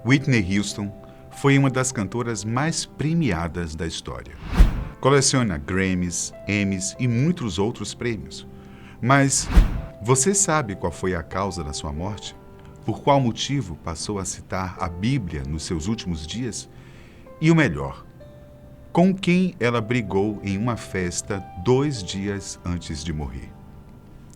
Whitney Houston foi uma das cantoras mais premiadas da história. Coleciona Grammys, Emmys e muitos outros prêmios. Mas você sabe qual foi a causa da sua morte? Por qual motivo passou a citar a Bíblia nos seus últimos dias? E o melhor, com quem ela brigou em uma festa 2 dias antes de morrer?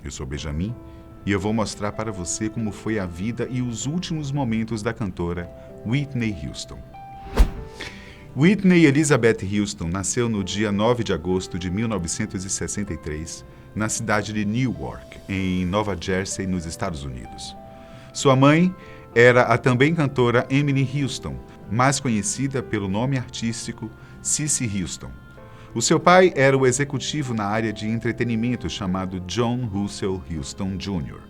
Eu sou Benjamin e eu vou mostrar para você como foi a vida e os últimos momentos da cantora Whitney Houston. Whitney Elizabeth Houston nasceu no dia 9 de agosto de 1963, na cidade de Newark, em Nova Jersey, nos Estados Unidos. Sua mãe era a também cantora Emily Houston, mais conhecida pelo nome artístico Cissy Houston. O seu pai era o executivo na área de entretenimento chamado John Russell Houston Jr.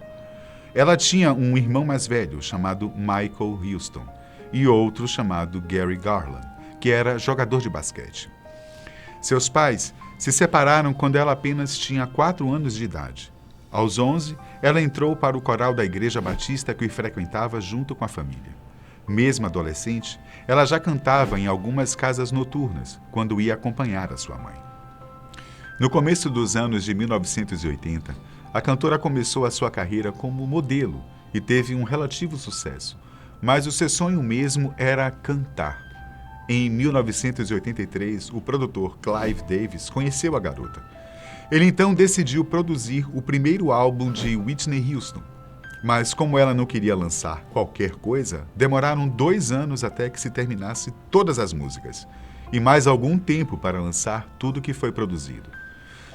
Ela tinha um irmão mais velho chamado Michael Houston e outro chamado Gary Garland, que era jogador de basquete. Seus pais se separaram quando ela apenas tinha 4 anos de idade. Aos 11, ela entrou para o coral da Igreja Batista que frequentava junto com a família. Mesmo adolescente, ela já cantava em algumas casas noturnas, quando ia acompanhar a sua mãe. No começo dos anos de 1980, a cantora começou a sua carreira como modelo e teve um relativo sucesso, mas o seu sonho mesmo era cantar. Em 1983, o produtor Clive Davis conheceu a garota. Ele então decidiu produzir o primeiro álbum de Whitney Houston. Mas como ela não queria lançar qualquer coisa, demoraram 2 anos até que se terminasse todas as músicas, e mais algum tempo para lançar tudo que foi produzido.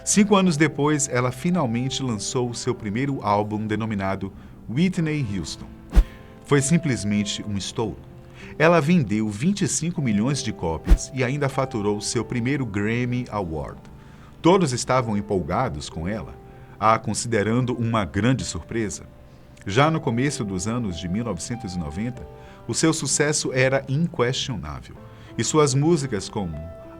5 anos depois, ela finalmente lançou o seu primeiro álbum denominado Whitney Houston. Foi simplesmente um estouro. Ela vendeu 25 milhões de cópias e ainda faturou seu primeiro Grammy Award. Todos estavam empolgados com ela, a considerando uma grande surpresa. Já no começo dos anos de 1990, o seu sucesso era inquestionável, e suas músicas como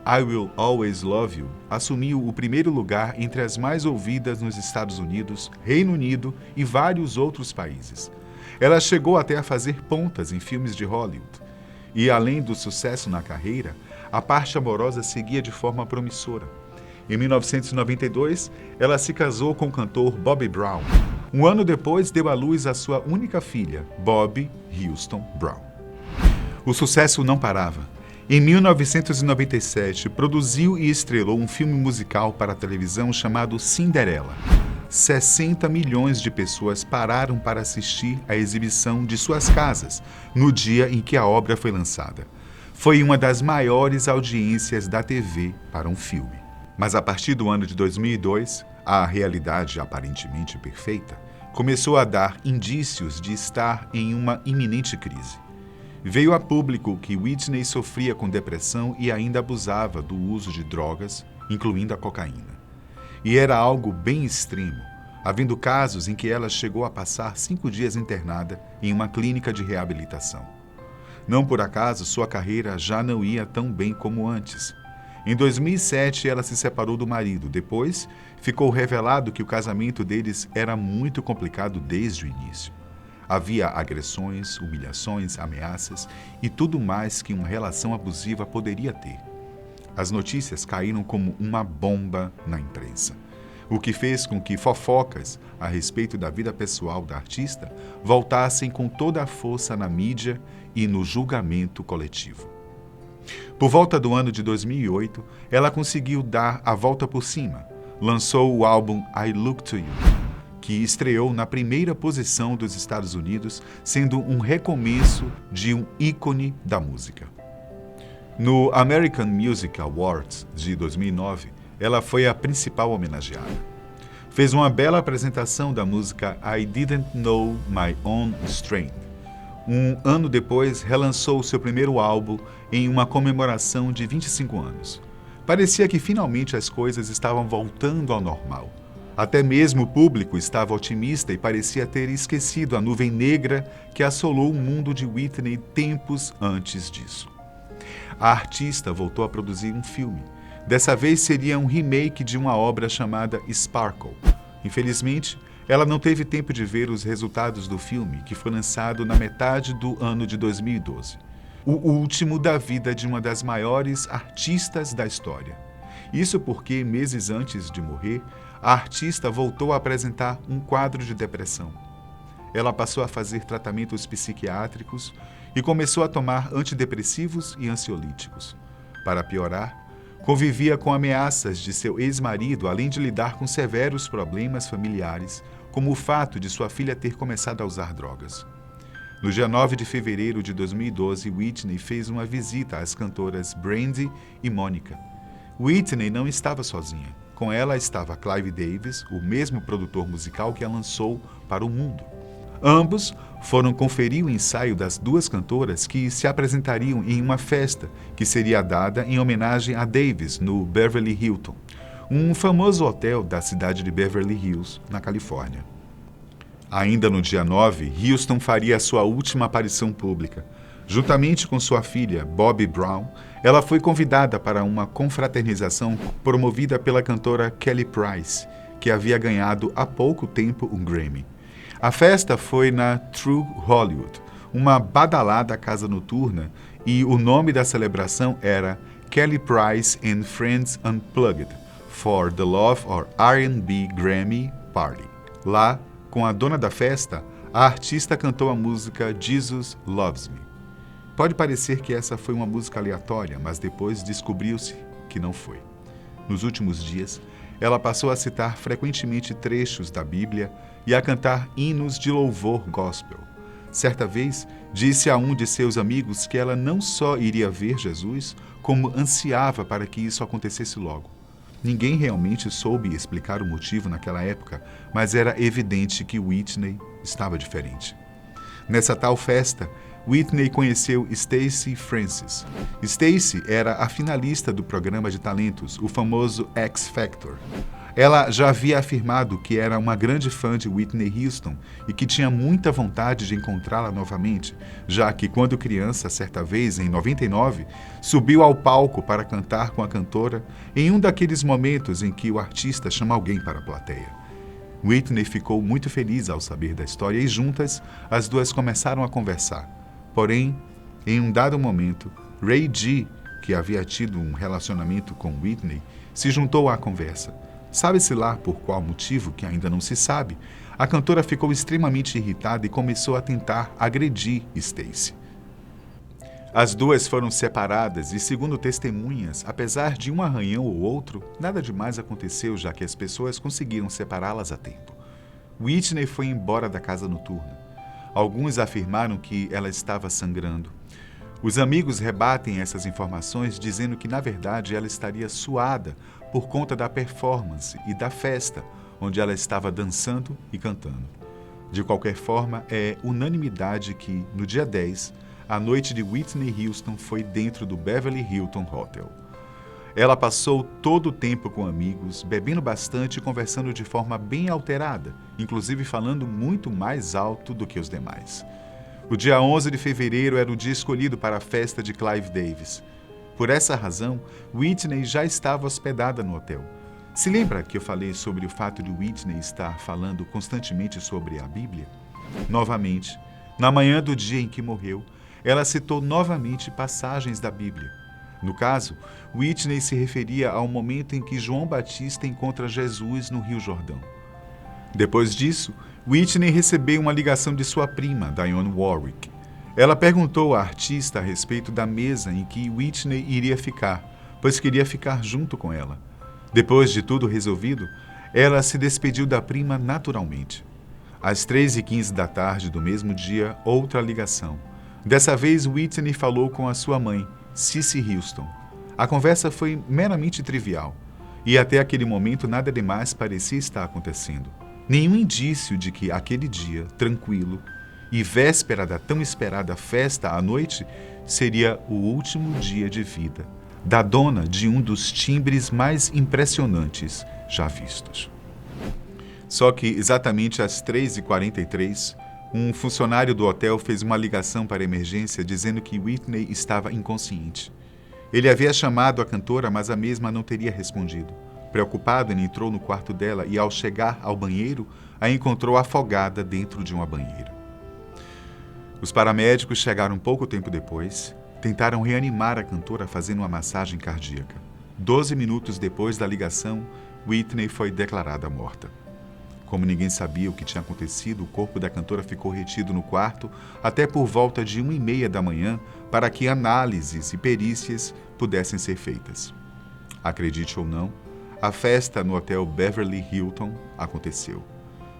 I Will Always Love You assumiu o primeiro lugar entre as mais ouvidas nos Estados Unidos, Reino Unido e vários outros países. Ela chegou até a fazer pontas em filmes de Hollywood. E, além do sucesso na carreira, a parte amorosa seguia de forma promissora. Em 1992, ela se casou com o cantor Bobby Brown. Um ano depois, deu à luz a sua única filha, Bobby Houston Brown. O sucesso não parava. Em 1997, produziu e estrelou um filme musical para a televisão chamado Cinderela. 60 milhões de pessoas pararam para assistir à exibição de suas casas no dia em que a obra foi lançada. Foi uma das maiores audiências da TV para um filme. Mas a partir do ano de 2002, a realidade aparentemente perfeita começou a dar indícios de estar em uma iminente crise. Veio a público que Whitney sofria com depressão e ainda abusava do uso de drogas, incluindo a cocaína. E era algo bem extremo, havendo casos em que ela chegou a passar 5 dias internada em uma clínica de reabilitação. Não por acaso, sua carreira já não ia tão bem como antes. Em 2007, ela se separou do marido. Depois, ficou revelado que o casamento deles era muito complicado desde o início. Havia agressões, humilhações, ameaças e tudo mais que uma relação abusiva poderia ter. As notícias caíram como uma bomba na imprensa, o que fez com que fofocas a respeito da vida pessoal da artista voltassem com toda a força na mídia e no julgamento coletivo. Por volta do ano de 2008, ela conseguiu dar a volta por cima. Lançou o álbum I Look to You, que estreou na primeira posição dos Estados Unidos, sendo um recomeço de um ícone da música. No American Music Awards de 2009, ela foi a principal homenageada. Fez uma bela apresentação da música I Didn't Know My Own Strength. Um ano depois, relançou seu primeiro álbum em uma comemoração de 25 anos. Parecia que finalmente as coisas estavam voltando ao normal. Até mesmo o público estava otimista e parecia ter esquecido a nuvem negra que assolou o mundo de Whitney tempos antes disso. A artista voltou a produzir um filme. Dessa vez seria um remake de uma obra chamada Sparkle. Infelizmente, Ela não teve tempo de ver os resultados do filme, que foi lançado na metade do ano de 2012. O último da vida de uma das maiores artistas da história. Isso porque, meses antes de morrer, a artista voltou a apresentar um quadro de depressão. Ela passou a fazer tratamentos psiquiátricos e começou a tomar antidepressivos e ansiolíticos. Para piorar, convivia com ameaças de seu ex-marido, além de lidar com severos problemas familiares, como o fato de sua filha ter começado a usar drogas. No dia 9 de fevereiro de 2012, Whitney fez uma visita às cantoras Brandy e Monica. Whitney não estava sozinha. Com ela estava Clive Davis, o mesmo produtor musical que a lançou para o mundo. Ambos foram conferir o ensaio das duas cantoras que se apresentariam em uma festa que seria dada em homenagem a Davis no Beverly Hilton, um famoso hotel da cidade de Beverly Hills, na Califórnia. Ainda no dia 9, Houston faria sua última aparição pública. Juntamente com sua filha, Bobby Brown, ela foi convidada para uma confraternização promovida pela cantora Kelly Price, que havia ganhado há pouco tempo um Grammy. A festa foi na True Hollywood, uma badalada casa noturna, e o nome da celebração era Kelly Price and Friends Unplugged for the Love or R&B Grammy Party. Lá, com a dona da festa, a artista cantou a música Jesus Loves Me. Pode parecer que essa foi uma música aleatória, mas depois descobriu-se que não foi. Nos últimos dias, ela passou a citar frequentemente trechos da Bíblia e a cantar hinos de louvor gospel. Certa vez, disse a um de seus amigos que ela não só iria ver Jesus, como ansiava para que isso acontecesse logo. Ninguém realmente soube explicar o motivo naquela época, mas era evidente que Whitney estava diferente. Nessa tal festa, Whitney conheceu Stacey Francis. Stacey era a finalista do programa de talentos, o famoso X Factor. Ela já havia afirmado que era uma grande fã de Whitney Houston e que tinha muita vontade de encontrá-la novamente, já que quando criança, certa vez, em 99, subiu ao palco para cantar com a cantora em um daqueles momentos em que o artista chama alguém para a plateia. Whitney ficou muito feliz ao saber da história e juntas as duas começaram a conversar. Porém, em um dado momento, Ray G, que havia tido um relacionamento com Whitney, se juntou à conversa. Sabe-se lá por qual motivo, que ainda não se sabe, a cantora ficou extremamente irritada e começou a tentar agredir Stacey. As duas foram separadas e, segundo testemunhas, apesar de um arranhão ou outro, nada demais aconteceu, já que as pessoas conseguiram separá-las a tempo. Whitney foi embora da casa noturna. Alguns afirmaram que ela estava sangrando. Os amigos rebatem essas informações dizendo que, na verdade, ela estaria suada por conta da performance e da festa, onde ela estava dançando e cantando. De qualquer forma, é unanimidade que, no dia 10, a noite de Whitney Houston foi dentro do Beverly Hilton Hotel. Ela passou todo o tempo com amigos, bebendo bastante e conversando de forma bem alterada, inclusive falando muito mais alto do que os demais. O dia 11 de fevereiro era o dia escolhido para a festa de Clive Davis. Por essa razão, Whitney já estava hospedada no hotel. Se lembra que eu falei sobre o fato de Whitney estar falando constantemente sobre a Bíblia? Novamente, na manhã do dia em que morreu, ela citou novamente passagens da Bíblia. No caso, Whitney se referia ao momento em que João Batista encontra Jesus no Rio Jordão. Depois disso, Whitney recebeu uma ligação de sua prima, Dionne Warwick. Ela perguntou à artista a respeito da mesa em que Whitney iria ficar, pois queria ficar junto com ela. Depois de tudo resolvido, ela se despediu da prima naturalmente. Às 3h15 da tarde do mesmo dia, outra ligação. Dessa vez, Whitney falou com a sua mãe, Cissy Houston. A conversa foi meramente trivial, e até aquele momento nada demais parecia estar acontecendo. Nenhum indício de que aquele dia, tranquilo, e véspera da tão esperada festa à noite, seria o último dia de vida da dona de um dos timbres mais impressionantes já vistos. Só que, exatamente às 3h43, um funcionário do hotel fez uma ligação para a emergência dizendo que Whitney estava inconsciente. Ele havia chamado a cantora, mas a mesma não teria respondido. Preocupado, ele entrou no quarto dela e, ao chegar ao banheiro, a encontrou afogada dentro de uma banheira. Os paramédicos chegaram pouco tempo depois, tentaram reanimar a cantora fazendo uma massagem cardíaca. 12 minutos depois da ligação, Whitney foi declarada morta. Como ninguém sabia o que tinha acontecido, o corpo da cantora ficou retido no quarto até por volta de 1h30 da manhã para que análises e perícias pudessem ser feitas. Acredite ou não, a festa no hotel Beverly Hilton aconteceu.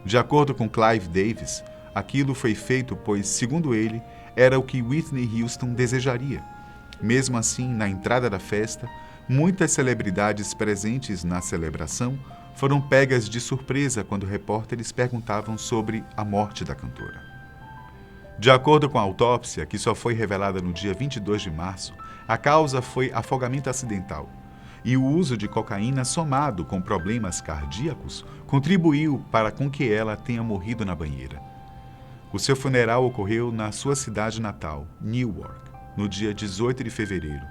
De acordo com Clive Davis, aquilo foi feito pois, segundo ele, era o que Whitney Houston desejaria. Mesmo assim, na entrada da festa, muitas celebridades presentes na celebração foram pegas de surpresa quando repórteres perguntavam sobre a morte da cantora. De acordo com a autópsia, que só foi revelada no dia 22 de março, a causa foi afogamento acidental, e o uso de cocaína somado com problemas cardíacos contribuiu para com que ela tenha morrido na banheira. O seu funeral ocorreu na sua cidade natal, Newark, no dia 18 de fevereiro.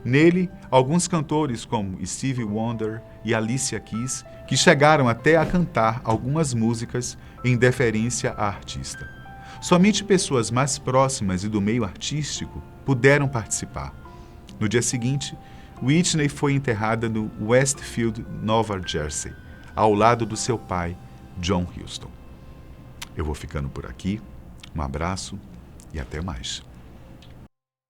Nele, alguns cantores como Stevie Wonder e Alicia Keys, que chegaram até a cantar algumas músicas em deferência à artista. Somente pessoas mais próximas e do meio artístico puderam participar. No dia seguinte, Whitney foi enterrada no Westfield, Nova Jersey, ao lado do seu pai, John Huston. Eu vou ficando por aqui. Um abraço e até mais.